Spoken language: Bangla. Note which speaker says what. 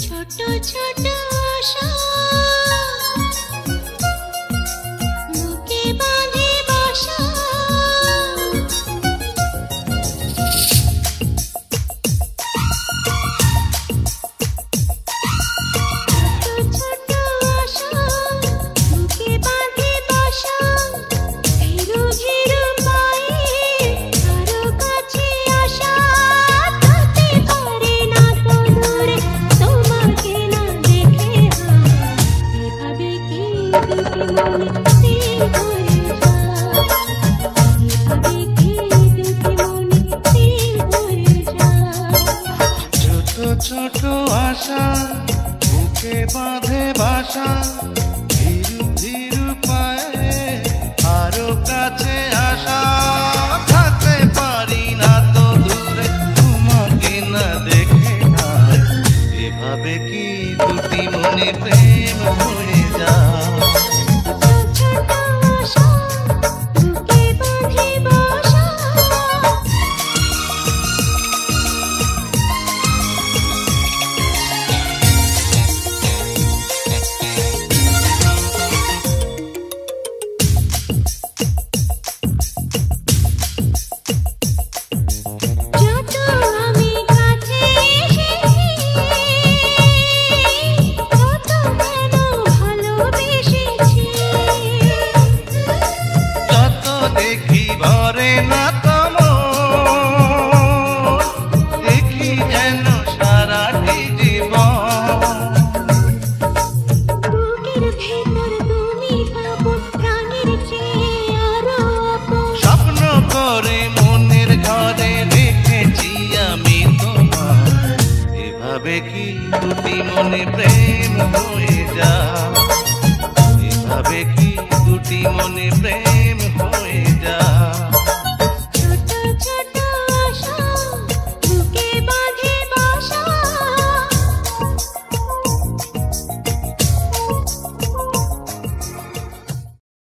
Speaker 1: ছোট ছোট আশা বুকে বাঁধে বাসা, ছোট ছোট আশা বুকে বাঁধে বাসা, ধীরু ধীরু পায়ে আরো কাছে আসা, থাকতে পারে না তো দূরে তোমাকে না দেখে এভাবে কি দুটি মনে তিল হয়ে যায়, এভাবে কি দুটি মনে তিল হয়ে যায়।
Speaker 2: ছোট ছোট আশা বুকে বাঁধে বাসা, ধীরু ধীরু পায়ে আরো কাছে আসা, থাকতে পারি না তো দূরে তোমাকে না দেখে আর এভাবে কি দুটি মনে প্রেম হয়ে যায়।
Speaker 1: ছোট ছোট আশা বুকে বাঁধে বাসা। যত আমি কাছে এসেছি তত কেন ভালোবেসেছি,
Speaker 2: যত দেখি ভরে না তম, দেখি যেন সারাটি জীবন।
Speaker 1: বুকের ভেতর তুমি আপন, প্রাণের চেয়ে আরো আপন,
Speaker 2: স্বপ্ন করে মনের ঘরে রেখেছি আমি তোমার, এভাবে কি দুটি মনে প্রেম হয়ে যায়, এভাবে কি দুটি মনে প্রেম